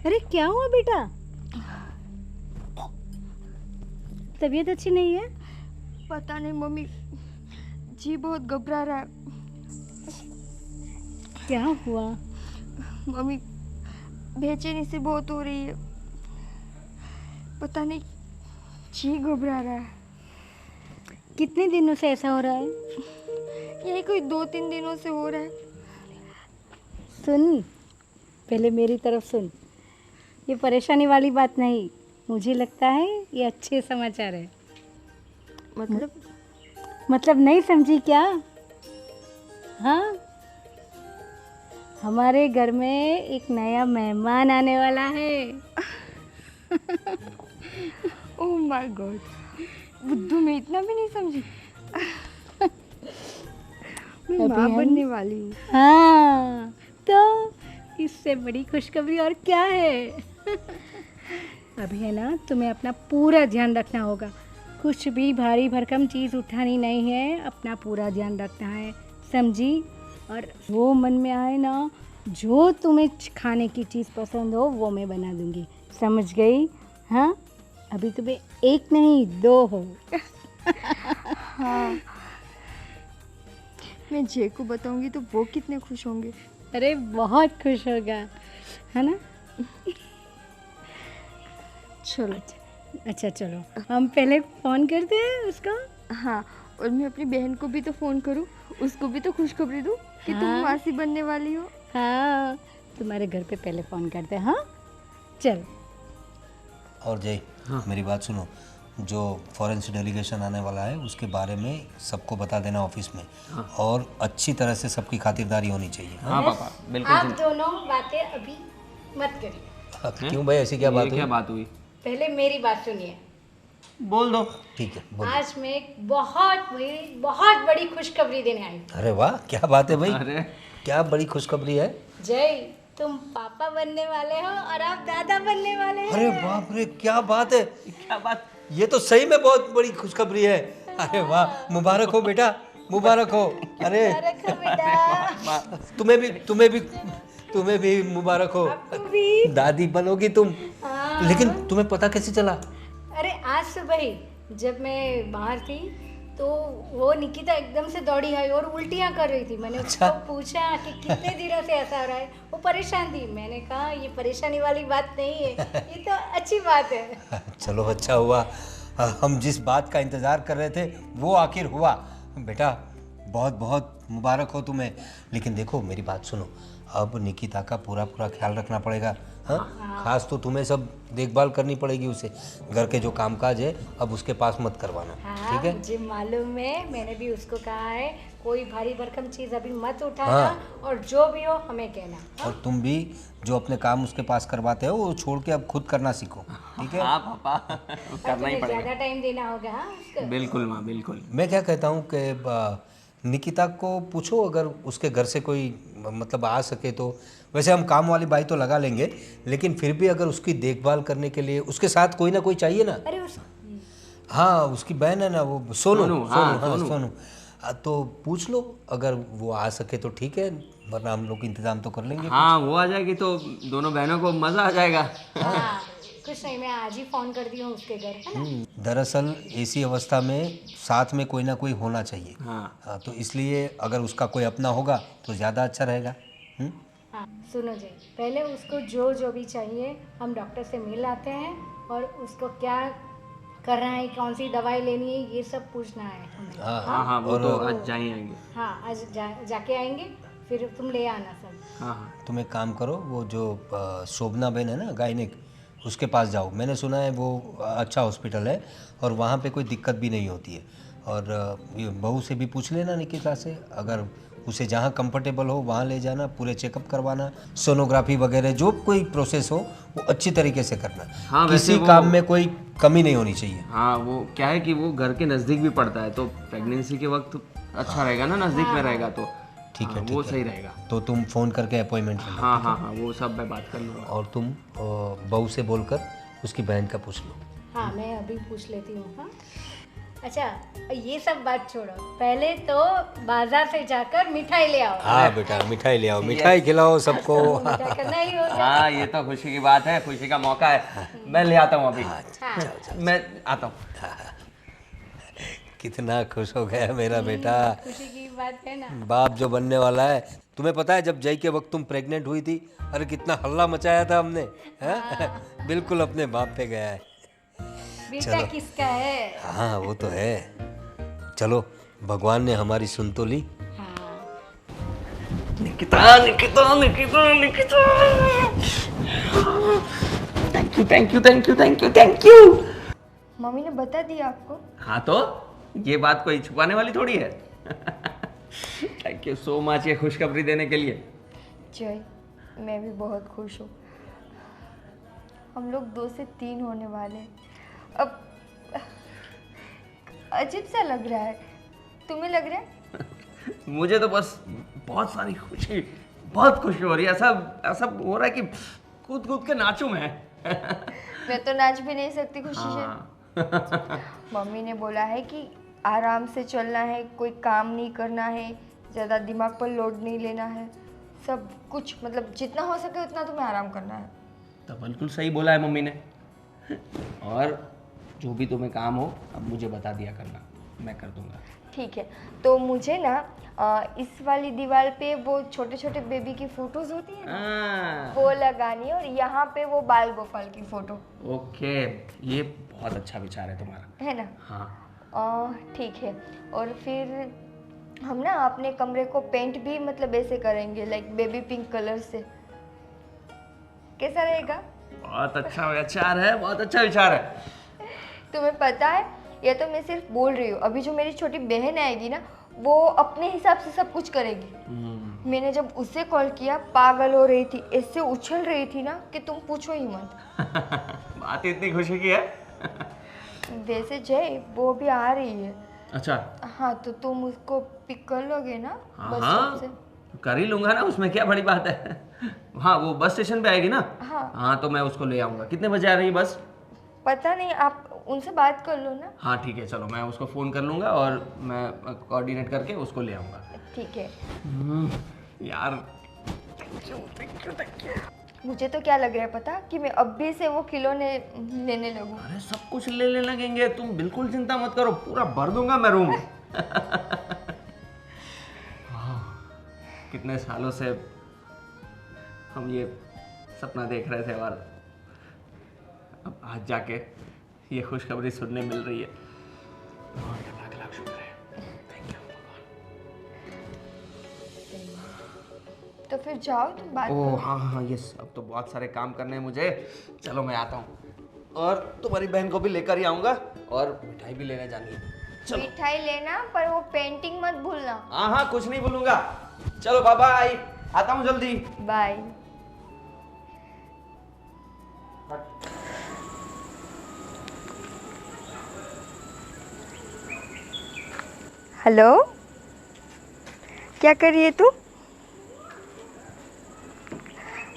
अरे क्या हुआ बेटा? तबीयत अच्छी नहीं है? पता नहीं मम्मी, जी बहुत घबरा रहा है। क्या हुआ? मम्मी बेचैनी से बहुत हो रही है, पता नहीं जी घबरा रहा है। कितने दिनों से ऐसा हो रहा है? यही कोई 2-3 दिनों से हो रहा है। सुन, पहले मेरी तरफ सुन। ये परेशानी वाली बात नहीं, मुझे लगता है ये अच्छे समाचार है। मतलब नहीं समझी क्या? हाँ, हमारे घर में एक नया मेहमान आने वाला है। ओह माय गॉड, बुद्धू मैं इतना भी नहीं समझी। मैं माँ बनने वाली हूँ। हाँ, तो इससे बड़ी खुशखबरी और क्या है? अभी है ना, तुम्हें अपना पूरा ध्यान रखना होगा। कुछ भी भारी भरकम चीज़ उठानी नहीं है, अपना पूरा ध्यान रखना है, समझी? और वो मन में आए ना, जो तुम्हें खाने की चीज़ पसंद हो वो मैं बना दूंगी, समझ गई? हाँ, अभी तुम्हें एक नहीं 2 हो। हाँ, मैं जय को बताऊंगी तो वो कितने खुश होंगे। अरे बहुत खुश होगा, है ना? चलो। अच्छा चलो, हम पहले फ़ोन करते हैं उसको। हाँ, और मैं अपनी बहन को भी तो फ़ोन करूँ, उसको भी तो खुशखबरी दूँ कि तुम हाँ। मासी बनने वाली हो। हाँ, तुम्हारे घर पे पहले फ़ोन करते हैं। हाँ चल। और जय, मेरी बात सुनो, जो फॉरेन से डेलीगेशन आने वाला है उसके बारे में सबको बता देना ऑफिस में। और अच्छी तरह से सबकी खातिरदारी होनी चाहिए। हाँ पापा, बिल्कुल। आप दोनों बातें अभी मत करिए, क्यों भाई, ऐसी क्या बात ये क्या हुई? बात हुई? पहले मेरी बात सुनिए। बोल दो। ठीक है, बोलो। आज मैं एक बहुत बड़ी खुशखबरी देने आई हूँ। अरे वाह, क्या बात है भाई? अरे क्या बड़ी खुशखबरी है? जय, तुम पापा बनने वाले हो और आप दादा बनने वाले हैं। अरे बाप रे, क्या बात है! क्या बात? ये तो सही में बहुत बड़ी खुशखबरी है। अरे वाह, मुबारक हो बेटा, मुबारक हो। अरे रखो बेटा। तुम्हें भी मुबारक हो। आपको भी। दादी बनोगी तुम। हाँ। लेकिन तुम्हें पता कैसे चला? अरे आज सुबह ही जब मैं बाहर थी तो वो निकिता एकदम से दौड़ी आई और उल्टियाँ कर रही थी। मैंने अच्छा। उसको पूछा कि कितने दिनों से ऐसा हो रहा है। वो परेशान थी। मैंने कहा ये परेशानी वाली बात नहीं है, ये तो अच्छी बात है। चलो अच्छा हुआ, हम जिस बात का इंतज़ार कर रहे थे वो आखिर हुआ। बेटा बहुत बहुत मुबारक हो तुम्हें। लेकिन देखो मेरी बात सुनो, अब निकिता का पूरा ख्याल रखना पड़ेगा। हाँ, खास तो तुम्हें सब देखभाल करनी पड़ेगी उसे। घर के जो कामकाज है अब उसके पास मत करवाना। हाँ, ठीक है? मुझे मालूम है, मैंने भी उसको कहा है कोई भारी भरकम चीज़ अभी मत उठाना। हाँ। और जो भी हो हमें कहना। हाँ? और तुम भी जो अपने काम उसके पास करवाते हो वो छोड़ के अब खुद करना सीखो। ठीक है? हाँ पापा, करना ही तुम्हें पड़ेगा। ज़्यादा टाइम देना होगा। हाँ उसको। बिल्कुल माँ, बिल्कुल। मैं क्या कहता हूँ कि निकिता को पूछो अगर उसके घर से कोई मतलब आ सके तो। वैसे हम काम वाली बाई तो लगा लेंगे, लेकिन फिर भी अगर उसकी देखभाल करने के लिए उसके साथ कोई ना कोई चाहिए ना। अरे उस हाँ, उसकी बहन है ना वो सोनू। हाँ, सोनू। सोनू। तो पूछ लो, अगर वो आ सके तो ठीक है, वरना हम लोग इंतजाम तो कर लेंगे। हाँ, वो आ जाएगी तो दोनों बहनों को मज़ा आ जाएगा। हाँ, कुछ नहीं, मैं आज ही फ़ोन कर दी हूँ उसके घर, है ना? दरअसल ऐसी अवस्था में साथ में कोई ना कोई होना चाहिए। हाँ। तो इसलिए अगर उसका कोई अपना होगा तो ज़्यादा अच्छा रहेगा। हाँ सुनो जी, पहले उसको जो भी चाहिए हम डॉक्टर से मिल आते हैं और उसको क्या करना है, कौन सी दवाई लेनी है, ये सब पूछना है हमें। हाँ हाँ, वो तो आज जाएंगे। हाँ आज जाके आएंगे, फिर तुम ले आना सब। हाँ हाँ। तुम एक काम करो, वो जो शोभना बहन है ना गायनिक, उसके पास जाओ। मैंने सुना है वो अच्छा हॉस्पिटल है और वहाँ पे कोई दिक्कत भी नहीं होती है। और ये बहू से भी पूछ लेना निकिता से, अगर उसे जहाँ कंफर्टेबल हो वहाँ ले जाना, पूरे चेकअप करवाना, सोनोग्राफी वगैरह जो कोई प्रोसेस हो वो अच्छी तरीके से करना। हाँ, वैसे किसी वो- काम में कोई कमी नहीं होनी चाहिए। हाँ, वो क्या है कि वो घर के नज़दीक भी पड़ता है तो प्रेगनेंसी के वक्त अच्छा रहेगा ना, नज़दीक में रहेगा तो। ठीक है, हाँ, ठीक वो है। सही रहेगा। तो तुम फ़ोन करके अपॉइंटमेंट ले लो। हाँ हाँ हाँ, वो सब मैं बात कर लूँगा। और तुम बहू से बोलकर उसकी बहन का पूछ लो। हाँ मैं अभी पूछ लेती हूँ। हाँ अच्छा, ये सब बात छोड़ो, पहले तो बाजार से जाकर मिठाई ले आओ। हाँ बेटा, मिठाई ले आओ, मिठाई खिलाओ सबको। मिठाई करना ही होगा। हाँ ये तो खुशी की बात है, खुशी का मौका है। मैं ले आता हूँ अभी। मैं आता हूँ। कितना खुश हो गया मेरा बेटा, खुशी की बात है ना। बाप जो बनने वाला है। तुम्हें पता है जब जय के वक्त तुम प्रेग्नेंट हुई थी, अरे कितना हल्ला मचाया था हमने, हैं? बिल्कुल अपने बाप पे गया है। बेटा किसका है? हाँ वो तो है। चलो, भगवान ने हमारी सुन तो ली। Nikita Nikita Nikita Nikita, thank you thank you thank you thank you thank you. Mummy ने बता दिया आपको? हाँ तो ये बात कोई छुपाने वाली थोड़ी है। थैंक यू सो मच ये खुशखबरी देने के लिए। जय, मैं भी बहुत खुश हूँ। हम लोग 2 से 3 होने वाले हैं। अब अजीब सा लग रहा है, तुम्हें लग रहा है? मुझे तो बस बहुत सारी खुशी, बहुत खुशी हो रही है। ऐसा ऐसा हो रहा है कि कूद कूद के नाचूं मैं। मैं तो नाच भी नहीं सकती खुशी से। मम्मी ने बोला है कि आराम से चलना है, कोई काम नहीं करना है, ज़्यादा दिमाग पर लोड नहीं लेना है, सब कुछ मतलब जितना हो सके उतना तुम्हें आराम करना है। तो बिल्कुल सही बोला है मम्मी ने। और जो भी तुम्हें काम हो अब मुझे बता दिया करना, मैं कर दूंगा। ठीक है, तो मुझे ना इस वाली दीवार पे वो छोटे छोटे बेबी की फोटोज होती है ना, वो लगानी है, और यहाँ पे वो बाल गोपाल की फोटो। ओके, ये बहुत अच्छा विचार है तुम्हारा, है ना? हाँ। ठीक है, और फिर हम ना अपने कमरे को पेंट भी मतलब ऐसे करेंगे, लाइक बेबी पिंक कलर से। कैसा रहेगा? बहुत अच्छा विचार है, बहुत अच्छा विचार है। तुम्हें पता है, ये तो मैं सिर्फ बोल रही हूँ, अभी जो मेरी छोटी बहन आएगी ना, वो अपने हिसाब से सब कुछ करेगी। मैंने जब उसे कॉल किया, पागल हो रही थी, ऐसे उछल रही थी ना कि तुम पूछो ही मत। बात इतनी खुशी की है। वैसे जय, वो भी आ रही है। अच्छा, हाँ, तो तुम उसको पिक कर लोगे ना बस स्टॉप हाँ से? कर ही लूंगा ना, उसमें क्या बड़ी बात है। हाँ वो बस स्टेशन पे आएगी ना? हाँ। हाँ तो मैं उसको ले आऊंगा। कितने बजे आ रही है बस? पता नहीं, आप उनसे बात कर लो ना। हाँ ठीक है, चलो मैं उसको फ़ोन कर लूँगा और मैं कोऑर्डिनेट करके उसको ले आऊँगा। ठीक है। यार मुझे तो क्या लग रहा है पता, कि मैं अभी से वो खिलौने लेने लगूं। अरे सब कुछ लेने लगेंगे, तुम बिल्कुल चिंता मत करो, पूरा भर दूंगा मैं रूम। कितने सालों से हम ये सपना देख रहे थे और अब आज जाके ये खुशखबरी सुनने मिल रही है। भगवान का लाख लाख शुक्र है। थैंक यू भगवान। तो फिर जाओ, तुम बात ओह करो। हाँ हाँ यस, अब तो बहुत सारे काम करने हैं मुझे। चलो मैं आता हूँ और तुम्हारी बहन को भी लेकर ही आऊँगा और मिठाई भी लेने जानी है। चलो। मिठाई लेना, पर वो पेंटिंग मत भूलना। हाँ हाँ कुछ नहीं भूलूंगा। चलो बाय बाय, आता हूँ जल्दी। बाय। हेलो, क्या कर रही है तू?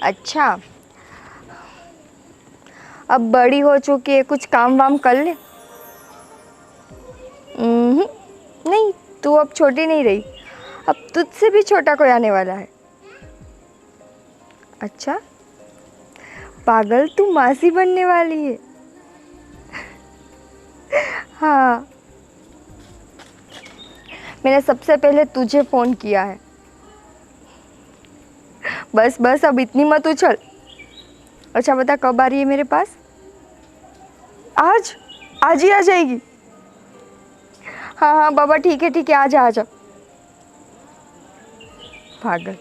अच्छा, अब बड़ी हो चुकी है, कुछ काम वाम कर ले। नहीं, तू अब छोटी नहीं रही, अब तुझसे भी छोटा कोई आने वाला है। अच्छा, पागल, तू मासी बनने वाली है। हाँ, मैंने सबसे पहले तुझे फ़ोन किया है। बस बस, अब इतनी मत उछल। अच्छा बता, कब आ रही है मेरे पास? आज आज ही आ जाएगी? हाँ हाँ बाबा, ठीक है ठीक है, आजा आजा। पागल।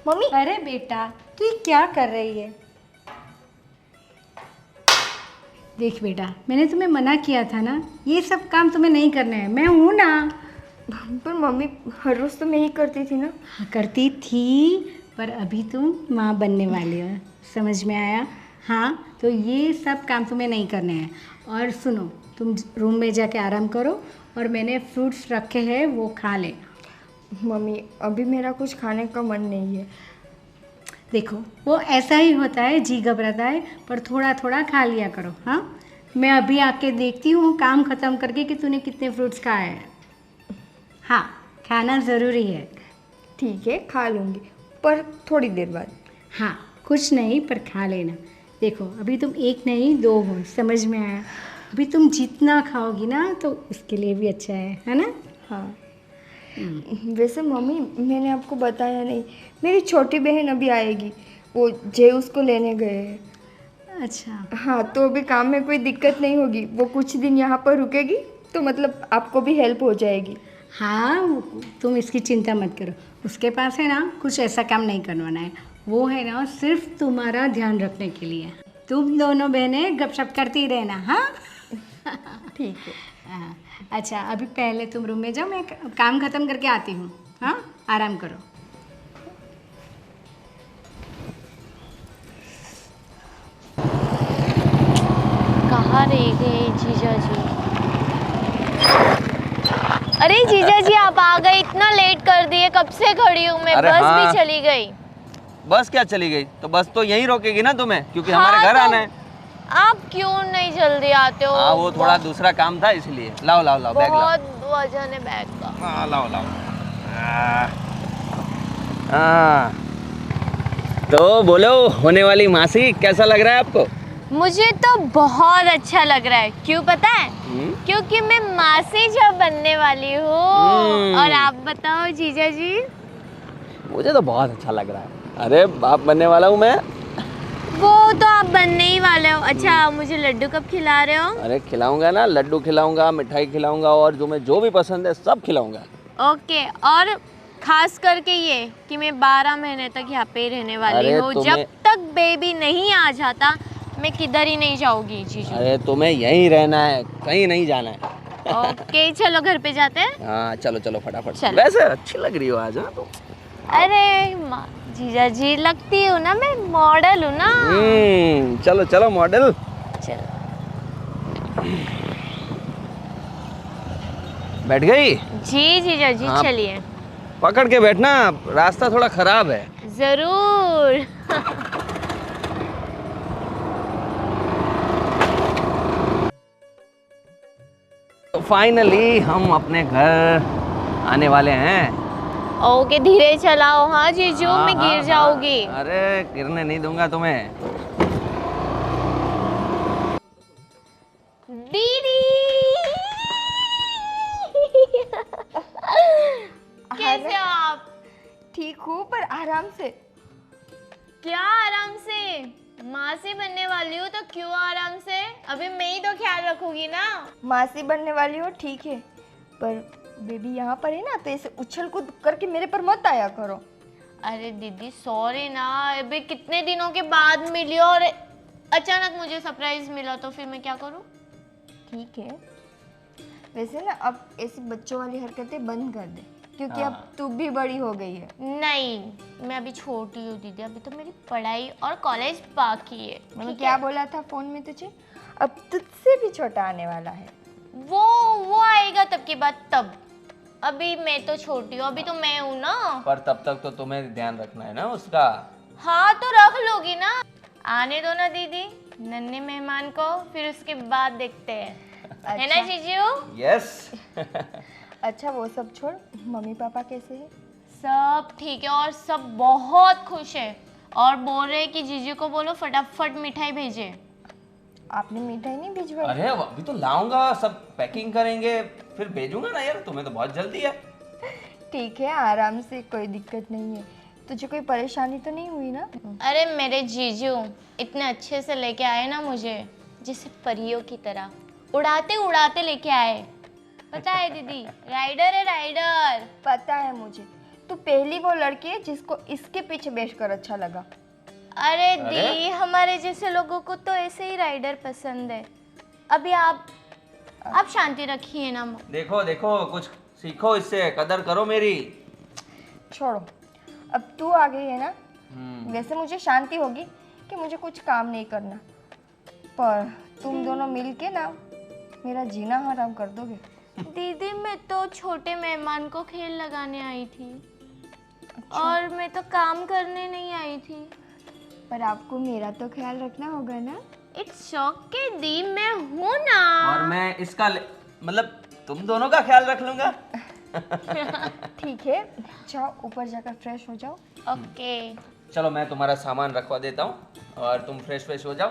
मम्मी, अरे बेटा, तू ये क्या कर रही है? देख बेटा, मैंने तुम्हें मना किया था ना, ये सब काम तुम्हें नहीं करने हैं, मैं हूँ ना। पर मम्मी, हर रोज़ तो मैं ही करती थी ना। हाँ करती थी, पर अभी तुम माँ बनने वाली हो, समझ में आया? हाँ, तो ये सब काम तुम्हें नहीं करने हैं। और सुनो, तुम रूम में जाके आराम करो, और मैंने फ्रूट्स रखे हैं वो खा ले। मम्मी, अभी मेरा कुछ खाने का मन नहीं है। देखो वो ऐसा ही होता है, जी घबराता है, पर थोड़ा थोड़ा खा लिया करो। हाँ, मैं अभी आके देखती हूँ काम ख़त्म करके कि तूने कितने फ्रूट्स खाए हैं। हाँ, खाना ज़रूरी है। ठीक है, खा लूँगी, पर थोड़ी देर बाद। हाँ, कुछ नहीं पर खा लेना। देखो अभी तुम एक नहीं 2 हो, समझ में आया? अभी तुम जितना खाओगी ना तो उसके लिए भी अच्छा है ना? हाँ। वैसे मम्मी, मैंने आपको बताया नहीं, मेरी छोटी बहन अभी आएगी, वो जय उसको लेने गए हैं। अच्छा, हाँ, तो अभी काम में कोई दिक्कत नहीं होगी, वो कुछ दिन यहाँ पर रुकेगी, तो मतलब आपको भी हेल्प हो जाएगी। हाँ तुम इसकी चिंता मत करो। उसके पास है ना कुछ ऐसा काम नहीं करवाना है, वो है ना सिर्फ तुम्हारा ध्यान रखने के लिए। तुम दोनों बहनें गपशप करती रहना। हाँ ठीक है। हाँ, अच्छा अभी पहले तुम रूम में जाओ, मैं काम ख़त्म करके आती हूँ। हाँ, आराम करो। कहाँ रह गए जीजा जी? अरे जीजा जी आप आ गए, इतना लेट कर दिए, कब से खड़ी हूँ मैं। अरे बस हाँ। भी चली गई। बस क्या चली गई? तो बस तो यहीं रोकेगी ना तुम्हें, क्योंकि हाँ, हमारे घर तो आना है। आप क्यों नहीं जल्दी आते हो? हाँ, वो थोड़ा दूसरा काम था इसलिए। लाओ लाओ लाओ बैग लाओ। बहुत वजन है बैग का। हाँ लाओ लाओ। हाँ, तो बोलो होने वाली मासी, कैसा लग रहा है आपको? मुझे तो बहुत अच्छा लग रहा है। क्यों पता है? क्योंकि मैं मासी जब बनने वाली हूँ। और आप बताओ जीजा जी? मुझे तो बहुत अच्छा लग रहा है। अरे बाप बनने वाला हूँ मैं। वो तो आप बनने ही वाले हो। अच्छा मुझे लड्डू कब खिला रहे हो? अरे खिलाऊंगा ना, लड्डू खिलाऊंगा, मिठाई खिलाऊंगा, और जो भी पसंद है सब खिलाऊंगा। ओके, और खास करके ये कि मैं 12 महीने तक यहाँ पे ही रहने वाली अरे हूँ। तुम्हें- जब तक बेबी नहीं आ जाता मैं किधर ही नहीं जाऊंगी जीजू। अरे तुम्हें यहीं रहना है, कहीं नहीं जाना है। ओके चलो घर पे जाते हैं। हाँ चलो चलो फटाफट। चलो। वैसे अच्छी लग रही हो आज। हाँ तो अरे जीजा जी लगती हूँ ना, मैं मॉडल हूँ ना। चलो चलो मॉडल। चलो बैठ गई? जी जीजा जी हाँ। चलिए। पकड़ के बैठना, रास्ता थोड़ा खराब है। जरूर। तो फाइनली हम अपने घर आने वाले हैं। ओके धीरे चलाओ। हाँ जीजू हाँ, मैं हाँ, गिर जाऊंगी। हाँ। अरे गिरने नहीं दूंगा तुम्हें। दीदी कैसे हो आप? ठीक हूँ, पर आराम से। क्या आराम से? माँ से बनने वाली हूँ तो क्यों आराम से? अभी मैं ही तो ख्याल रखूंगी ना। मासी बनने वाली हो ठीक है, पर बेबी यहाँ पर है ना, तो ऐसे उछल कूद करके मेरे पर मत आया करो। अरे दीदी सॉरी ना, अभी कितने दिनों के बाद मिली और अचानक मुझे सरप्राइज मिला, तो फिर मैं क्या करूँ? ठीक है, वैसे ना अब ऐसी बच्चों वाली हरकतें बंद कर दे, क्योंकि अब तू भी बड़ी हो गई है। नहीं मैं अभी छोटी हूँ दीदी, अभी तो मेरी पढ़ाई और कॉलेज बाकी है। मैंने ठीक क्या है? बोला था फोन में तुझे, अब तुझसे भी छोटा आने वाला है। वो आएगा तब की बात तब। अभी मैं तो छोटी हूँ, अभी तो मैं हूँ ना। पर तब तक तो तुम्हें ध्यान रखना है ना उसका। हाँ तो रख लोगी ना। आने दो ना दीदी नन्हे मेहमान को, फिर उसके बाद देखते हैं। है ना जीजू? यस। अच्छा वो सब छोड़, मम्मी पापा कैसे हैं? सब ठीक है और सब बहुत खुश है और बोल रहे हैं कि जीजू को बोलो फटाफट मिठाई भेजे। आपने मिठाई नहीं भिजवाई? अरे अभी तो लाऊंगा, सब पैकिंग करेंगे फिर भेजूंगा ना यार, तुम्हें तो बहुत जल्दी है। ठीक है, आराम से, कोई दिक्कत नहीं है। तुझे कोई परेशानी तो नहीं हुई ना? अरे मेरे जीजू इतने अच्छे से लेके आए ना मुझे, जैसे परियों की तरह उड़ाते उड़ाते लेके आए। पता है दीदी, राइडर है राइडर। पता है मुझे, तू पहली वो लड़की है जिसको इसके पीछे बैठकर अच्छा लगा। अरे दी हमारे जैसे लोगों को तो ऐसे ही राइडर पसंद है। अभी आप शांति रखिए ना। देखो देखो कुछ सीखो इससे, कदर करो मेरी। छोड़ो, अब तू आ गई है ना, वैसे मुझे शांति होगी कि मुझे कुछ काम नहीं करना, पर तुम दोनों मिलके ना मेरा जीना हराम कर दोगे। दीदी मैं तो छोटे मेहमान को खेल लगाने आई थी। और मैं तो काम करने नहीं आई थी। पर आपको मेरा तो ख्याल रखना होगा ना। इट्स ओके दी, मैं हूँ ना। और मैं इसका मतलब तुम दोनों का ख्याल रख लूंगा। ठीक है, जाओ ऊपर जाकर फ्रेश हो जाओ। ओके। चलो मैं तुम्हारा सामान रखवा देता हूँ और तुम फ्रेश हो जाओ,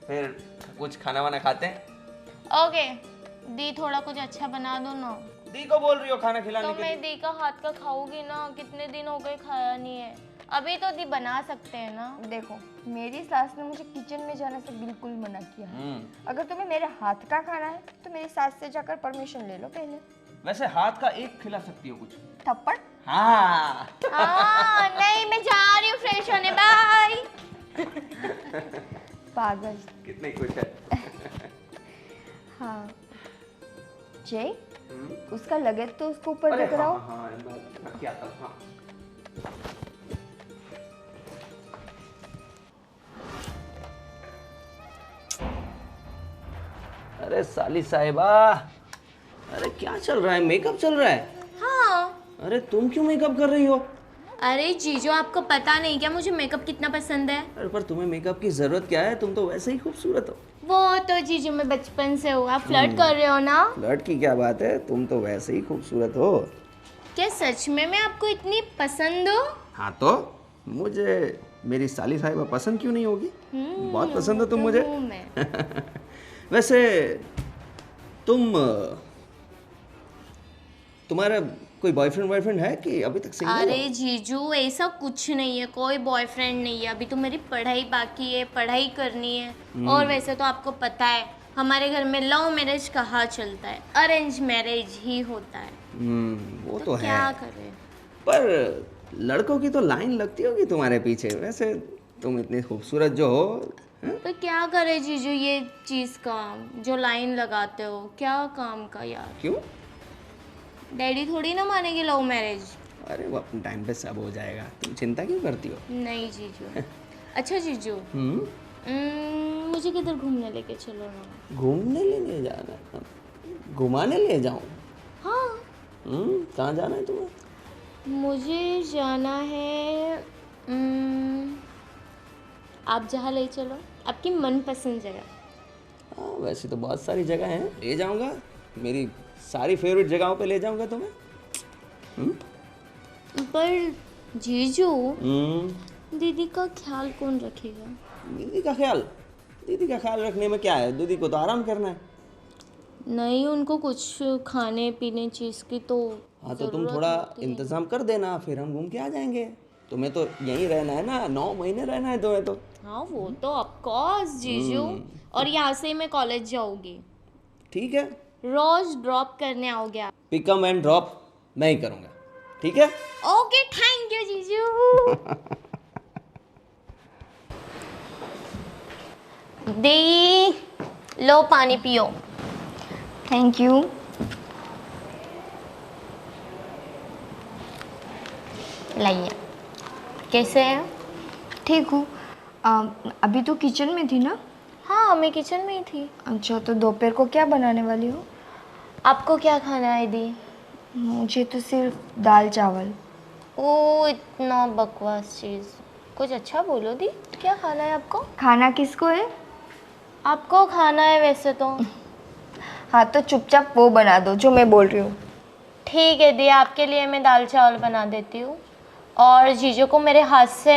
फिर कुछ खाना वाना खाते हैं। ओके दी, थोड़ा कुछ अच्छा बना दो ना। दी को बोल रही हो खाना खिलाने तो के मैं लिए? दी का हाथ का खाऊंगी ना, कितने दिन हो गए खाया नहीं है। अभी तो दी बना सकते हैं ना। देखो, मेरी सास ने मुझे किचन में जाने से बिल्कुल मना किया है। अगर तुम्हें मेरे हाथ का खाना है तो मेरी सास से जाकर परमिशन ले लो पहले। वैसे हाथ का एक खिला सकती हो कुछ? थप्पड़? हाँ। नहीं, मैं जा रही हूँ फ्रेश होने, बाय। पागल। कितनी खुश है। हाँ जय, उसका लगेज तो उसको ऊपर लेकर आओ। हाँ, मैं क्या आता हूँ, हाँ। अरे साली साहिबा, अरे क्या चल रहा है? मेकअप चल रहा है? हाँ। अरे तुम क्यों मेकअप कर रही हो? अरे जीजू, आपको पता नहीं क्या मुझे मेकअप कितना पसंद है? अरे पर तुम्हें मेकअप की जरूरत क्या है? तुम तो वैसे ही खूबसूरत हो। वो तो जीजू मैं बचपन से हूँ, आप फ्लर्ट कर रहे हो ना? फ्लर्ट की क्या बात है, तुम तो वैसे ही खूबसूरत हो। क्या सच में मैं आपको इतनी पसंद हूँ? हाँ तो मुझे मेरी साली साहिबा पसंद क्यों नहीं होगी? बहुत पसंद हो तुम मुझे। हूँ मैं। वैसे तुम्हारा कोई बॉयफ्रेंड है कि अभी तक सिंगल हो? अरे जीजू, ऐसा कुछ नहीं है, कोई बॉयफ्रेंड नहीं है। अभी तो मेरी पढ़ाई बाकी है, पढ़ाई करनी है। और वैसे तो आपको पता है हमारे घर में लव मैरिज कहाँ चलता है, अरेंज मैरिज ही होता है। वो तो है, क्या करें? पर लड़कों की तो लाइन लगती होगी तुम्हारे पीछे। वैसे तुम इतनी खूबसूरत जो हो, हैं? तो क्या करे जीजू, ये चीज़ का जो लाइन लगाते हो, क्या काम का यार। क्यों? डैडी थोड़ी ना मानेंगे लव मैरिज। अरे वो अपने टाइम पे सब हो जाएगा, तुम चिंता क्यों करती हो? नहीं जीजू। अच्छा जीजू, मुझे किधर घूमने लेके चलो ना। घूमने ले जाना? घुमाने ले जाऊं? हाँ, कहाँ जाना है तुम्हें? मुझे जाना है आप जहाँ ले चलो, आपकी मनपसंद जगह। हाँ वैसे तो बहुत सारी जगह हैं, ले जाऊंगा। मेरी सारी फेवरेट जगहों पे ले जाऊंगा तुम्हें। पर जीजू, हम्म दीदी का ख्याल कौन रखेगा? दीदी का ख्याल रखने में क्या है? दीदी को तो आराम करना है। नहीं, उनको कुछ खाने पीने चीज़ की तो हाँ तो तुम ज़रूरत थोड़ा होती है। इंतजाम कर देना, फिर हम घूम के आ जाएंगे। तुम्हें तो यहीं रहना है ना, 9 महीने रहना है तुम्हें तो। हाँ वो तो ऑफ कोर्स जीजू। और यहाँ से मैं कॉलेज जाऊंगी, ठीक है, रोज ड्रॉप करने आओगे आप? पिकअप एंड ड्रॉप मैं ही करूँगा, ठीक है? ओके, थैंक यू जीजू। दी, लो पानी पियो। Thank you. लाइए। कैसे हैं? ठीक हूँ। अभी तो किचन में थी ना? हाँ, मैं किचन में ही थी। अच्छा, तो दोपहर को क्या बनाने वाली हो? आपको क्या खाना है दी? मुझे तो सिर्फ दाल चावल। ओ, इतना बकवास चीज़। कुछ अच्छा बोलो दी, क्या खाना है आपको? खाना किसको है? आपको खाना है वैसे तो। हाँ तो चुपचाप वो बना दो जो मैं बोल रही हूँ। ठीक है दी, आपके लिए मैं दाल चावल बना देती हूँ। और जीजू को मेरे हाथ से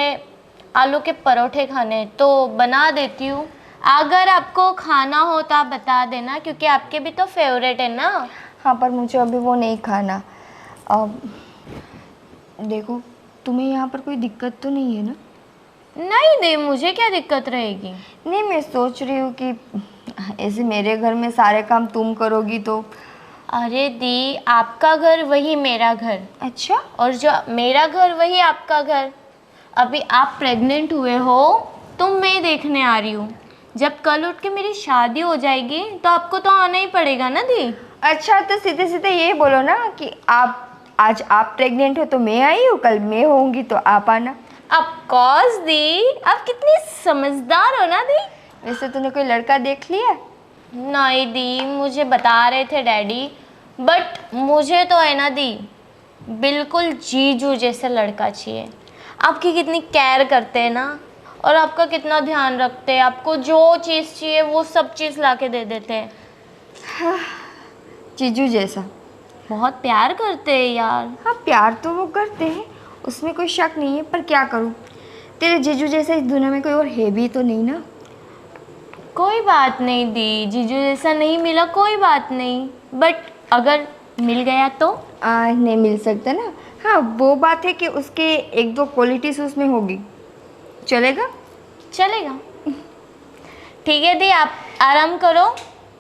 आलू के परोठे खाने हैं, तो बना देती हूँ। अगर आपको खाना हो तो आप बता देना, क्योंकि आपके भी तो फेवरेट है ना। हाँ, पर मुझे अभी वो नहीं खाना। देखो, तुम्हें यहाँ पर कोई दिक्कत तो नहीं है ना? नहीं दी, मुझे क्या दिक्कत रहेगी? नहीं, मैं सोच रही हूँ कि ऐसे मेरे घर में सारे काम तुम करोगी तो। अरे दी, आपका घर वही मेरा घर, अच्छा? और जो मेरा घर वही आपका घर। अभी आप प्रेग्नेंट हुए हो तो मैं देखने आ रही हूँ। जब कल उठ के मेरी शादी हो जाएगी तो आपको तो आना ही पड़ेगा ना दी। अच्छा, तो सीधे सीधे ये बोलो ना कि आज आप प्रेग्नेंट हो तो मैं आई हूँ, कल मैं होंगी तो आप आना। ऑफ कोर्स दी, आप कितनी समझदार हो ना दी। वैसे तूने कोई लड़का देख लिया? नहीं दी, मुझे बता रहे थे डैडी, बट मुझे तो है ना दी, बिल्कुल जीजू जैसा लड़का चाहिए। आपकी कितनी केयर करते हैं ना, और आपका कितना ध्यान रखते हैं। आपको जो चीज़ चाहिए वो सब चीज़ ला के दे देते हैं। जीजू जैसा। बहुत प्यार करते हैं यार। हाँ, प्यार तो वो करते हैं, उसमें कोई शक नहीं है, पर क्या करूँ, तेरे जीजू जैसा इस दुनिया में कोई और है भी तो नहीं ना। कोई बात नहीं दी, जीजू जैसा नहीं मिला कोई बात नहीं, बट अगर मिल गया तो? नहीं मिल सकता ना। हाँ, वो बात है कि उसके एक दो क्वालिटीज उसमें होगी। चलेगा? चलेगा। ठीक है दी, आप आराम करो,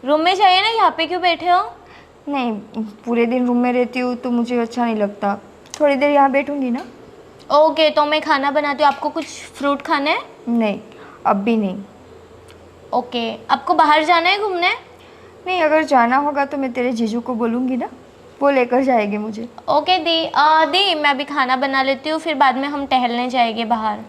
रूम में जाइए ना, यहाँ पे क्यों बैठे हो? नहीं, पूरे दिन रूम में रहती हूँ तो मुझे अच्छा नहीं लगता, थोड़ी देर यहाँ बैठूंगी ना। ओके, तो मैं खाना बनाती हूँ। आपको कुछ फ्रूट खाना है? नहीं, अब भी नहीं। ओके, आपको बाहर जाना है घूमने? नहीं, अगर जाना होगा तो मैं तेरे जीजू को बोलूँगी ना, वो लेकर जाएंगे मुझे। ओके दी, दी मैं अभी खाना बना लेती हूँ, फिर बाद में हम टहलने जाएंगे बाहर।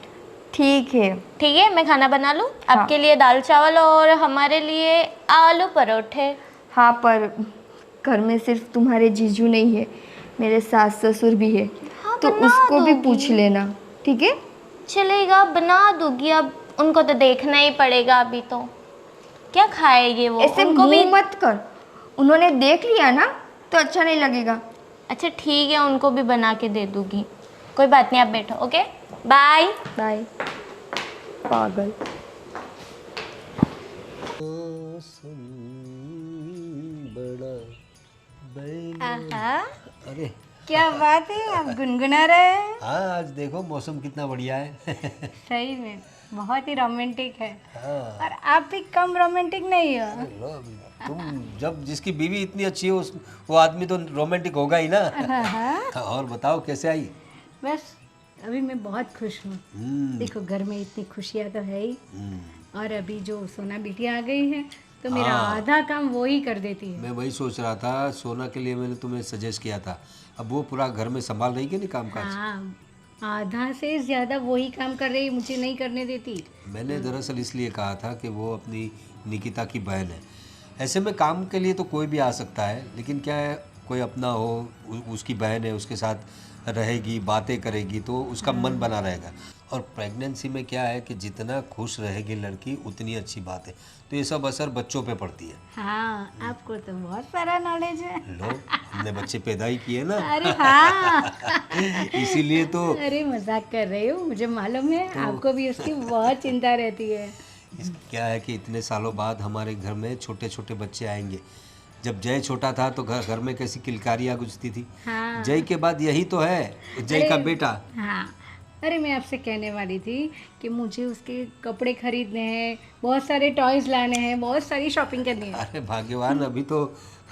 ठीक है। ठीक है, मैं खाना बना लूँ? हाँ। आपके लिए दाल चावल और हमारे लिए आलू परोठे। हाँ, पर घर में सिर्फ तुम्हारे जीजू नहीं है, मेरे सास ससुर भी है। हाँ, तो बना उसको भी दूंगी। पूछ लेना, ठीक है? चलेगा, बना दूंगी। अब उनको तो देखना ही पड़ेगा, अभी तो क्या खाएंगे वो? ऐसे उनको भी मुंह मत कर, उन्होंने देख लिया ना तो अच्छा नहीं लगेगा। अच्छा ठीक है, उनको भी बना के दे दूंगी, कोई बात नहीं। आप बैठो। Okay, bye bye. पागल। आहा, अरे क्या बात है, आप गुनगुना रहे हैं। हाँ, आज देखो मौसम कितना बढ़िया है। सही में बहुत ही रोमांटिक है। हाँ, और आप भी कम रोमांटिक नहीं हो। लो अभी, तुम जब जिसकी बीवी इतनी अच्छी हो वो आदमी तो रोमांटिक होगा ही ना। हाँ, और बताओ कैसे आई? बस अभी मैं बहुत खुश हूँ। देखो घर में इतनी खुशियाँ तो है ही, और अभी जो सोना बिटिया आ गई है तो मेरा हाँ। आधा काम वो ही कर देती है। मैं वही सोच रहा था, सोना के लिए मैंने तुम्हें सजेस्ट किया था। अब वो पूरा घर में संभाल रही कि नहीं काम काज? हाँ, आधा से ज़्यादा वही काम कर रही, मुझे नहीं करने देती। मैंने दरअसल इसलिए कहा था कि वो अपनी निकिता की बहन है। ऐसे में काम के लिए तो कोई भी आ सकता है, लेकिन क्या है, कोई अपना हो, उसकी बहन है, उसके साथ रहेगी, बातें करेगी तो उसका मन बना रहेगा। और प्रेगनेंसी में क्या है कि जितना खुश रहेगी लड़की उतनी अच्छी बात है। तो ये सब असर बच्चों पे पड़ती है। हाँ, आपको तो बहुत सारा नॉलेज है। लो, हमने बच्चे पैदा ही किए ना। अरे हाँ। इसीलिए तो अरे मजाक कर रही हो, मुझे मालूम है आपको भी उसकी बहुत चिंता रहती है। क्या है कि इतने सालों बाद हमारे घर में छोटे छोटे बच्चे आएंगे। जब जय छोटा था तो घर घर में कैसी किलकारियाँ गुजती थी। हाँ। जय के बाद यही तो है, जय का बेटा। हाँ, अरे मैं आपसे कहने वाली थी कि मुझे उसके कपड़े खरीदने हैं, बहुत सारे टॉयज लाने हैं, बहुत सारी शॉपिंग करनी है। अरे भाग्यवान, अभी तो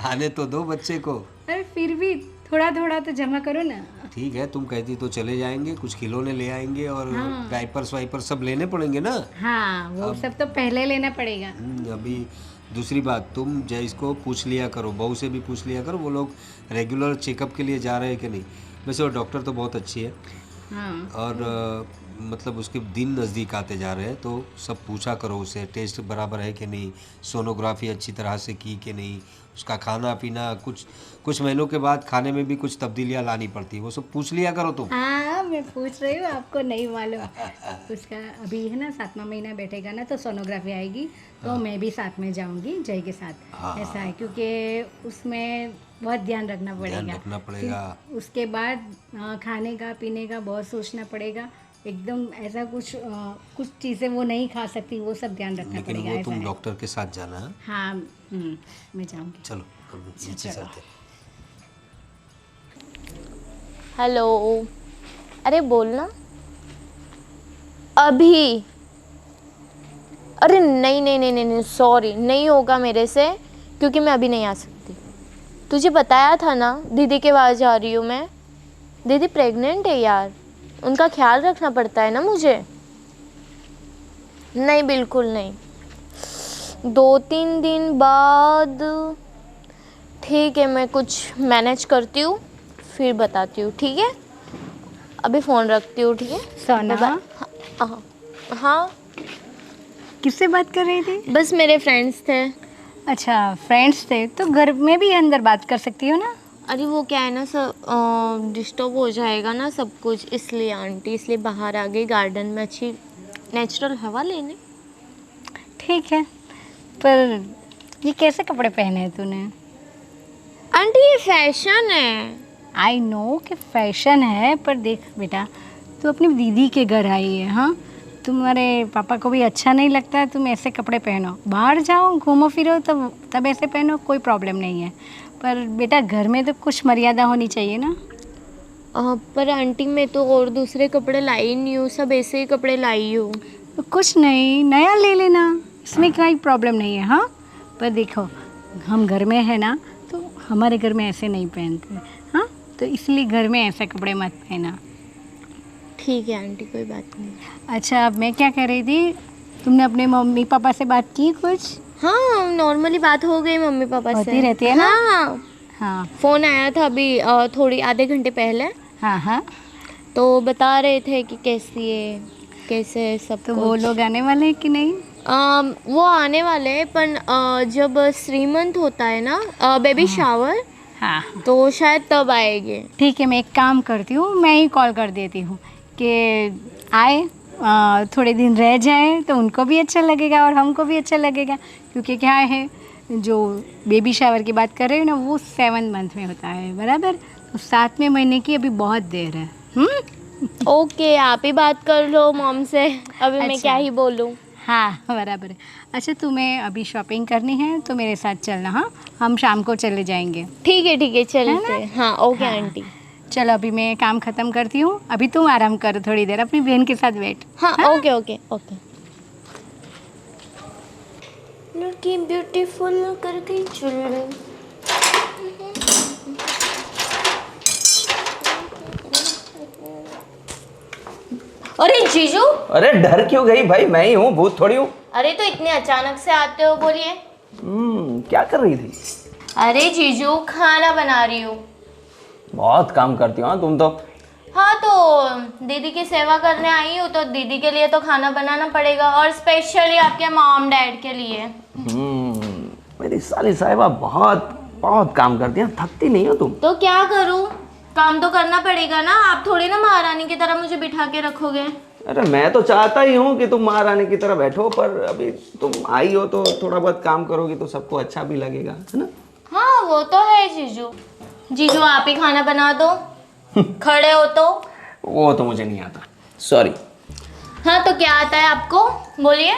आने तो दो बच्चे को। अरे फिर भी थोड़ा थोड़ा तो जमा करो ना। ठीक है, तुम कहती तो चले जाएंगे, कुछ खिलौने ले आएंगे और डायपर्स वाइपर्स सब लेने पड़ेंगे ना। हाँ, वो सब तो पहले लेना पड़ेगा। अभी दूसरी बात, तुम जयस को पूछ लिया करो, बहू से भी पूछ लिया करो वो लोग रेगुलर चेकअप के लिए जा रहे हैं कि नहीं। वैसे वो डॉक्टर तो बहुत अच्छी है। हाँ, और मतलब उसके दिन नज़दीक आते जा रहे हैं, तो सब पूछा करो उसे, टेस्ट बराबर है कि नहीं, सोनोग्राफी अच्छी तरह से की कि नहीं, उसका खाना पीना, कुछ महीनों के बाद खाने में भी कुछ तब्दीलियाँ लानी पड़ती है, वो सब पूछ लिया करो तुम। हाँ, मैं पूछ रही हूँ, आपको नहीं मालूम। उसका अभी है ना 7वां महीना बैठेगा ना तो सोनोग्राफी आएगी, तो मैं भी साथ में जाऊंगी जय के साथ। ऐसा है क्योंकि उसमें बहुत ध्यान रखना पड़ेगा। उसके बाद खाने का पीने का बहुत सोचना पड़ेगा। एकदम ऐसा कुछ चीज़ें वो नहीं खा सकती, वो सब ध्यान रखना लेकिन पड़ेगा। वो ऐसा तुम है। डॉक्टर के साथ जाना है। हाँ, मैं जाऊंगी। चलो हम नीचे चलते हैं। हेलो, अरे बोलना अभी। अरे नहीं नहीं नहीं नहीं नहीं, सॉरी, नहीं होगा मेरे से, क्योंकि मैं अभी नहीं आ सकती। तुझे बताया था ना दीदी के पास जा रही हूँ मैं। दीदी प्रेग्नेंट है यार, उनका ख्याल रखना पड़ता है ना मुझे। नहीं, बिल्कुल नहीं, 2-3 दिन बाद। ठीक है, मैं कुछ मैनेज करती हूँ, फिर बताती हूँ, ठीक है? अभी फ़ोन रखती हूँ, ठीक है? सोना, हाँ, हाँ, किससे बात कर रही थी? बस मेरे फ्रेंड्स थे। अच्छा, फ्रेंड्स थे तो घर में भी अंदर बात कर सकती हो ना। अरे वो क्या है ना सब डिस्टर्ब हो जाएगा ना सब कुछ, इसलिए आंटी, इसलिए बाहर आ गई गार्डन में अच्छी नेचुरल हवा लेने। ठीक है, पर ये कैसे कपड़े पहने हैं तूने? आंटी ये फैशन है। आई नो कि फैशन है, पर देख बेटा, तू अपनी दीदी के घर आई है। हाँ, तुम्हारे पापा को भी अच्छा नहीं लगता है तुम ऐसे कपड़े पहनो। बाहर जाओ, घूमो फिरो, तब ऐसे पहनो, कोई प्रॉब्लम नहीं है। पर बेटा घर में तो कुछ मर्यादा होनी चाहिए ना। पर आंटी मैं तो और दूसरे कपड़े लाई नहीं हूँ, सब ऐसे ही कपड़े लाई हूँ। तो कुछ नहीं, नया ले लेना, इसमें कोई प्रॉब्लम नहीं है। हाँ, पर देखो हम घर में है ना, तो हमारे घर में ऐसे नहीं पहनते। हाँ, तो इसलिए घर में ऐसे कपड़े मत पहना। ठीक है आंटी, कोई बात नहीं। अच्छा, अब मैं क्या कह रही थी, तुमने अपने मम्मी पापा से बात की कुछ? हाँ, नॉर्मली बात हो गई मम्मी पापा से। होती रहती है ना? हाँ हाँ फ़ोन आया था अभी थोड़ी आधे घंटे पहले, हाँ हाँ। तो बता रहे थे कि कैसी है, कैसे है सब तो कुछ। वो लोग आने वाले हैं कि नहीं? वो आने वाले हैं, पर जब श्रीमंत होता है ना, बेबी शावर, हाँ तो शायद तब आएंगे। ठीक है, मैं एक काम करती हूँ, मैं ही कॉल कर देती हूँ कि आए, थोड़े दिन रह जाए तो उनको भी अच्छा लगेगा और हमको भी अच्छा लगेगा। क्योंकि क्या है, जो बेबी शावर की बात कर रहे हो ना, वो 7 मंथ में होता है, बराबर? तो 7वें महीने की अभी बहुत देर है। ओके, आप ही बात कर लो मॉम से, अभी मैं अच्छा। क्या ही बोलूँ। हाँ बराबर है। अच्छा, तुम्हें अभी शॉपिंग करनी है तो मेरे साथ चलना। हाँ, हम शाम को चले जाएंगे। ठीक है चलते हैं। हाँ ओके हाँ। आंटी। चलो, अभी मैं काम ख़त्म करती हूँ, अभी तुम आराम करो थोड़ी देर, अपनी बहन के साथ बैठ। हाँ ओके ओके ओके। लड़की ब्यूटीफुल कर गई चुल। अरे जीजू, अरे डर क्यों गई भाई, मैं ही हूँ, भूत थोड़ी हूँ। अरे तो इतने अचानक से आते हो, बोलिए। क्या कर रही थी? अरे जीजू, खाना बना रही हूँ। बहुत काम करती हो हाँ तुम तो। हाँ, तो दीदी की सेवा करने आई हूँ, तो दीदी के लिए तो खाना बनाना पड़ेगा, और स्पेशली आपके मॉम डैड के लिए। मेरी साली साहिबा बहुत बहुत काम करती है, थकती नहीं हो तुम? तो क्या करूँ, काम तो करना पड़ेगा ना, आप थोड़ी ना महारानी की तरह मुझे बिठा के रखोगे। अरे मैं तो चाहता ही हूँ कि तुम महारानी की तरह बैठो, पर अभी तुम आई हो तो थोड़ा बहुत काम करोगी तो सबको अच्छा भी लगेगा, है ना? हाँ वो तो है जीजू। जीजू आप ही खाना बना दो, खड़े हो तो। वो तो मुझे नहीं आता, सॉरी। हाँ तो क्या आता है आपको, बोलिए।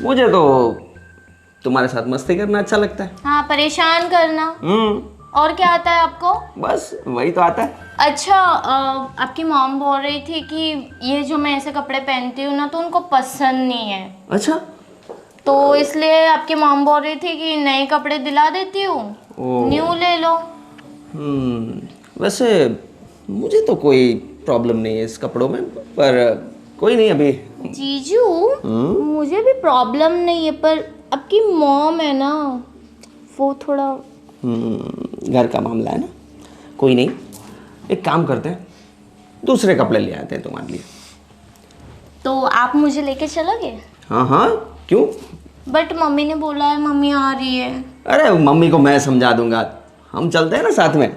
मुझे तो तुम्हारे साथ मस्ती करना अच्छा लगता है। हाँ, परेशान करना। और क्या आता है आपको? बस वही तो आता है। अच्छा, आपकी मॉम बोल रही थी कि ये जो मैं ऐसे कपड़े पहनती हूँ ना, तो उनको पसंद नहीं है। अच्छा, तो इसलिए आपकी मॉम बोल रही थी कि नए कपड़े दिला देती हूँ, न्यू ले लो। वैसे मुझे तो कोई प्रॉब्लम नहीं है इस कपड़ों में, पर कोई नहीं अभी। जीजू, मुझे भी प्रॉब्लम नहीं है, पर आपकी मॉम है ना, वो थोड़ा घर का मामला है ना, कोई नहीं, एक काम करते हैं, दूसरे कपड़े ले आते हैं तुम्हारे लिए। तो आप मुझे लेके चलोगे? हाँ हाँ, क्यों? बट मम्मी ने बोला है, मम्मी आ रही है। अरे मम्मी को मैं समझा दूंगा, हम चलते हैं ना साथ में,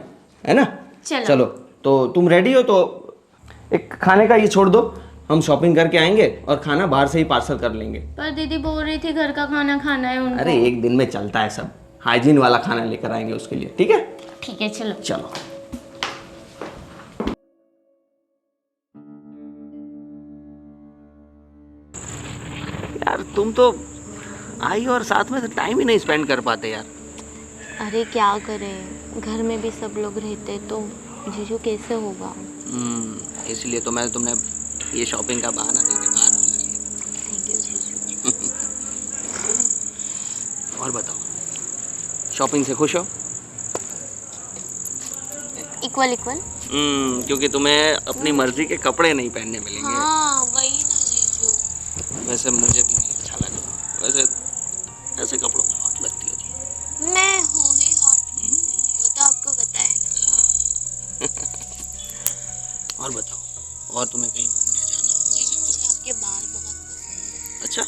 है ना? चलो तो तुम रेडी हो तो एक खाने का ये छोड़ दो, हम शॉपिंग करके आएंगे और खाना बाहर से ही पार्सल कर लेंगे। पर दीदी बोल रही थी घर का खाना खाना है उनको। अरे एक दिन में चलता है सब, हाइजीन वाला खाना लेकर आएंगे उसके लिए, ठीक है? ठीक है चलो। चलो। यार तुम तो आई और साथ में टाइम ही नहीं स्पेंड कर पाते यार। अरे क्या करें, घर में भी सब लोग रहते तो जीजू कैसे होगा। इसलिए तो मैंने तुमने ये शॉपिंग का बहाना देके बाहर बुला लिया। थैंक यू जीजू। और बताओ, शॉपिंग से खुश हो? Equal equal. क्योंकि तुम्हें अपनी मर्जी के कपड़े नहीं पहनने मिलेंगे। हाँ वही ना जीजू। वैसे मुझे भी नहीं अच्छा लगा, वैसे ऐसे कपड़ों में हॉट लगती हो तुम। मैं हूँ ही हॉट, वो तो आपको पता है ना। और बताओ, और तुम्हें कहीं घूमने जाना हो? जीजू मुझे आपके बाल बहुत पसंद है। अच्छा,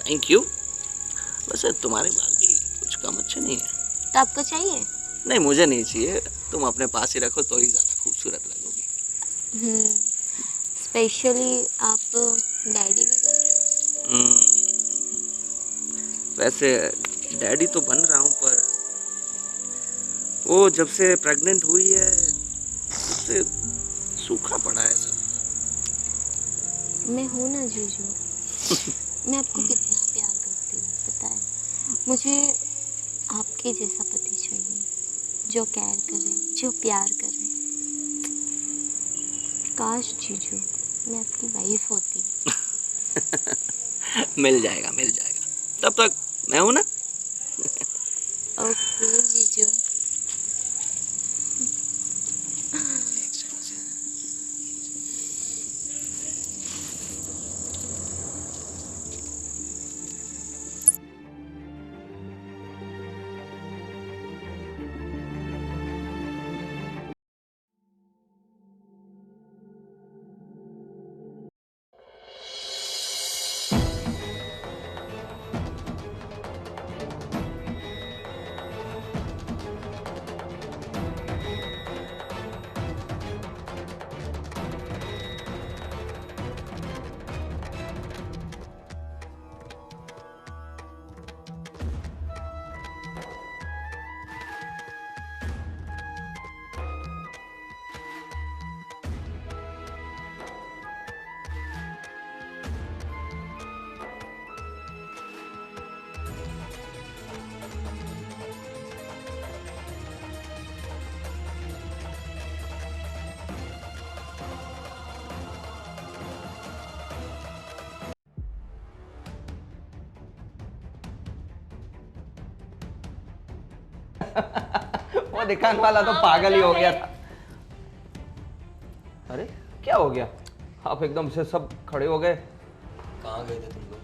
थैंक यू। वैसे तुम्हारे बाल भी कुछ कम अच्छे नहीं है। तो आपको चाहिए? नहीं मुझे नहीं चाहिए, तुम अपने पास ही रखो तो ही ज़्यादा खूबसूरत लगोगी। स्पेशली आप डैडी भी बन रहे हो। वैसे डैडी तो बन रहा हूँ, पर वो जब से प्रेग्नेंट हुई है तब से सूखा पड़ा है सब। मैं हूँ ना जीजू, मैं आपको कितना प्यार करती हूँ पता है। मुझे आपके जैसा पति चाहिए, जो केयर करे, जो प्यार करे। काश जीजू मैं आपकी वाइफ होती। मिल जाएगा मिल जाएगा, तब तक मैं हूं ना। ओके जीजू। वो दिखाने वाला तो पागल ही हो गया था। अरे क्या हो गया, आप एकदम से सब खड़े हो गए? कहाँ गए थे तुम लोग?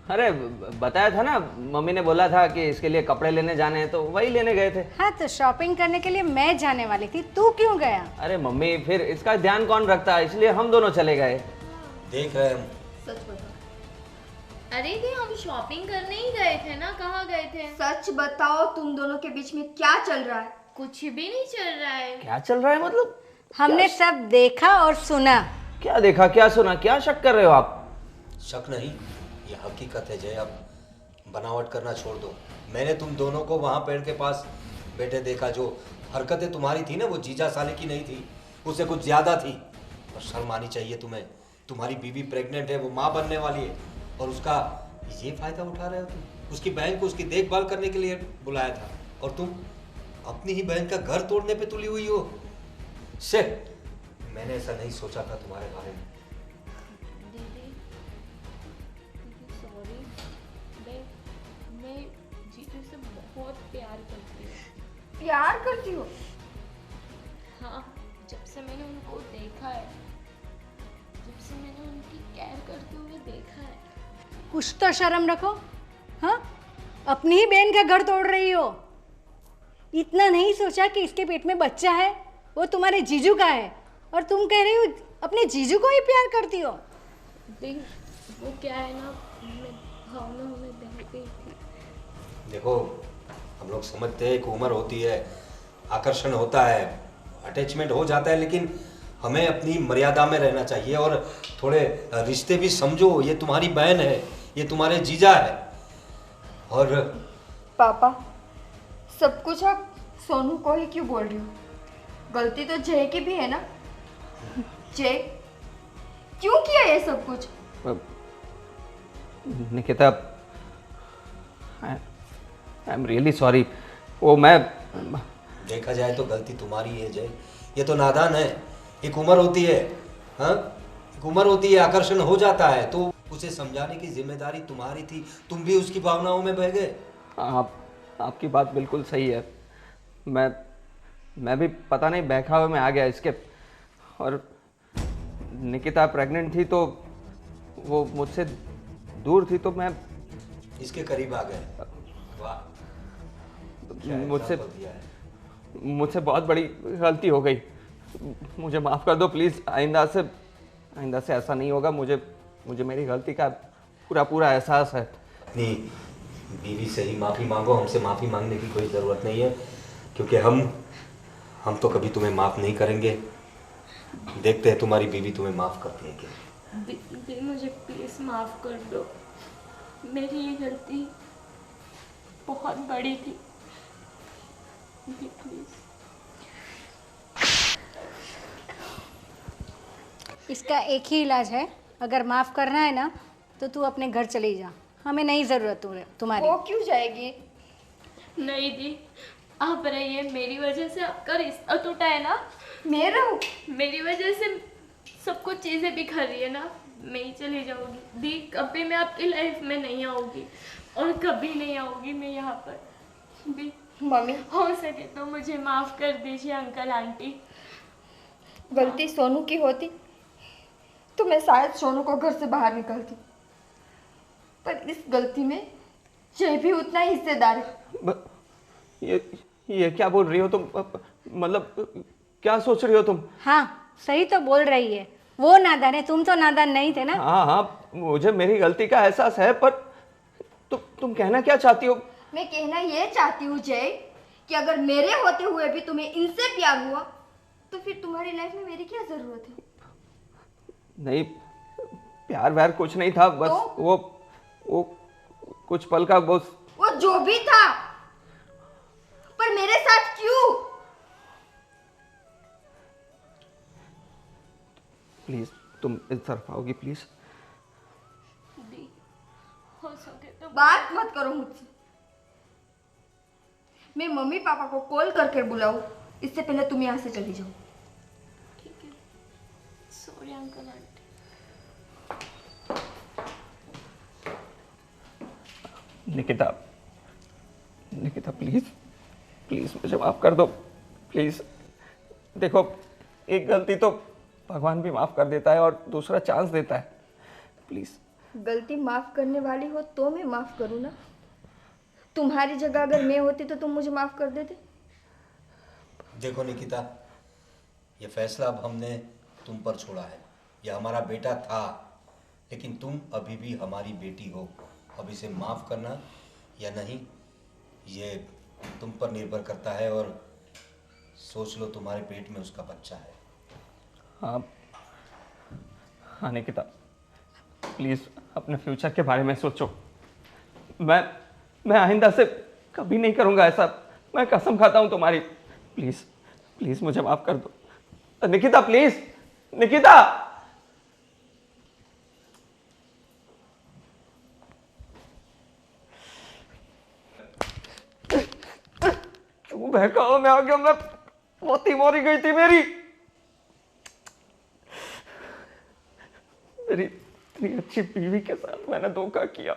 अरे बताया था ना, मम्मी ने बोला था कि इसके लिए कपड़े लेने जाने हैं, तो वही लेने गए थे। हाँ तो शॉपिंग करने के लिए मैं जाने वाली थी, तू क्यों गया? अरे मम्मी, फिर इसका ध्यान कौन रखता है, इसलिए हम दोनों चले गए। देख रहे हम। सच बताओ, अरे दी हम शॉपिंग करने ही गए थे ना, कहाँ गए थे? सच बताओ तुम दोनों के बीच में क्या चल रहा है? कुछ भी नहीं चल रहा है। क्या चल रहा है मतलब? हमने सब देखा और सुना। क्या देखा क्या सुना, क्या शक कर रहे हो आप? शक नहीं, ये हकीकत है जय। अब बनावट करना छोड़ दो। मैंने तुम दोनों को वहाँ पेड़ के पास बैठे देखा। जो हरकतें तुम्हारी थी ना, वो जीजा साले की नहीं थी, उससे कुछ ज़्यादा थी। और शर्म आनी चाहिए तुम्हें। तुम्हारी बीवी प्रेग्नेंट है, वो माँ बनने वाली है, और उसका ये फ़ायदा उठा रहे हो तुम। उसकी बहन को उसकी देखभाल करने के लिए बुलाया था, और तुम अपनी ही बहन का घर तोड़ने पे तुली हुई हो। से मैंने ऐसा नहीं सोचा था तुम्हारे बारे में। दीदी सॉरी, मैं जीजू से बहुत प्यार करती हूँ। प्यार करती हो? हाँ, जब से मैंने उनको देखा है, जब से मैंने उनकी केयर करते हुए देखा है। कुछ तो शर्म रखो। हाँ, अपनी ही बहन का घर तोड़ रही हो। इतना नहीं सोचा कि इसके पेट में बच्चा है, वो तुम्हारे जीजू का है, और तुम कह रही हो अपने जीजू को ही प्यार करती हो। देख वो क्या है ना, मैं भावनाओं में बह गई थी। देखो, हम लोग समझते हैं एक उम्र होती है, आकर्षण होता है, अटैचमेंट हो जाता है, लेकिन हमें अपनी मर्यादा में रहना चाहिए। और थोड़े रिश्ते भी समझो। ये तुम्हारी बहन है, ये तुम्हारे जीजा है। और पापा, सब कुछ आप सोनू को ही क्यों बोल रही हो? गलती तो जय की भी है ना? जय क्यों किया ये सब कुछ? Nikita, I am really sorry. वो मैं देखा जाए तो गलती तुम्हारी है जय। ये तो नादान है। एक उम्र होती है, हाँ, एक उम्र होती है, आकर्षण हो जाता है, तो उसे समझाने की जिम्मेदारी तुम्हारी थी। तुम भी उसकी भावनाओं में बह गए। आपकी बात बिल्कुल सही है। मैं भी पता नहीं बहकावे में आ गया इसके। और निकिता प्रेग्नेंट थी तो वो मुझसे दूर थी, तो मैं इसके करीब आ गए। वाह, क्या मुझसे example दिया है। मुझसे बहुत बड़ी गलती हो गई। मुझे माफ़ कर दो प्लीज़। आइंदा से ऐसा नहीं होगा। मुझे मेरी गलती का पूरा एहसास है। अपनी बीवी से ही माफ़ी मांगो, हमसे माफ़ी मांगने की कोई ज़रूरत नहीं है। क्योंकि हम तो कभी तुम्हें माफ़ नहीं करेंगे। देखते हैं तुम्हारी बीवी तुम्हें माफ़ करती है क्या। दी मुझे प्लीज़ माफ़ कर दो, मेरी ये गलती बहुत बड़ी थी। दी प्लीज़। इसका एक ही इलाज है, अगर माफ़ करना है ना तो तू अपने घर चली जा, हमें नहीं ज़रूरत तुम्हारी। वो क्यों जाएगी? नहीं दी, आप रहिए, मेरी वजह से आपका रिश्ता टूटा है ना, मेरा? मेरी वजह से सब कुछ चीज़ें बिखर रही है ना, मैं ही चली जाऊंगी। दी कभी मैं आपकी लाइफ में नहीं आऊंगी और कभी नहीं आऊंगी मैं यहाँ पर। दी मम्मी, हो सके तो मुझे माफ़ कर दीजिए अंकल आंटी। गलती सोनू की होती तो मैं शायद सोनू को घर से बाहर निकलती, पर इस गलती में जय भी उतना ही हिस्सेदार है। ये क्या बोल रही हो तुम? मतलब क्या सोच रही हो तुम? हाँ सही तो बोल रही है, वो नादान है, तुम तो नादान नहीं थे ना। हाँ हाँ, मुझे मेरी गलती का एहसास है, पर तुम कहना क्या चाहती हो? मैं कहना ये चाहती हूँ जय कि अगर मेरे होते हुए भी तुम्हें इनसे प्यार हुआ तो फिर तुम्हारी लाइफ में मेरी क्या जरूरत है? नहीं, प्यार व्यार कुछ नहीं था, बस तो? वो कुछ पल का वो जो भी था, पर मेरे साथ क्यों? प्लीज तुम इस तरफ आओगी प्लीज? दी हो सके तो बात मत करो मुझसे। मैं मम्मी पापा को कॉल करके बुलाऊं इससे पहले तुम यहाँ से चली जाओ। ठीक है, sorry uncle aunty. Nikita please please मुझे माफ कर दो प्लीज। देखो, एक गलती तो भगवान भी माफ कर देता है और दूसरा चांस देता है। प्लीज। गलती माफ करने वाली हो तो मैं माफ करूँ ना? तुम्हारी जगह अगर मैं होती तो तुम मुझे माफ कर देते? देखो निकिता, ये फैसला अब हमने तुम पर छोड़ा है। ये हमारा बेटा था, लेकिन तुम अभी भी हमारी बेटी हो। अब इसे माफ़ करना या नहीं ये तुम पर निर्भर करता है। और सोच लो, तुम्हारे पेट में उसका बच्चा है। हाँ हाँ निकिता, प्लीज अपने फ्यूचर के बारे में सोचो। मैं आइंदा से कभी नहीं करूँगा ऐसा, मैं कसम खाता हूँ तुम्हारी। प्लीज प्लीज मुझे माफ कर दो निकिता, प्लीज निकिता। क्यों बहकावा में आ गया मैं? मोती मोरी गई थी मेरी इतनी अच्छी बीवी के साथ मैंने धोखा किया।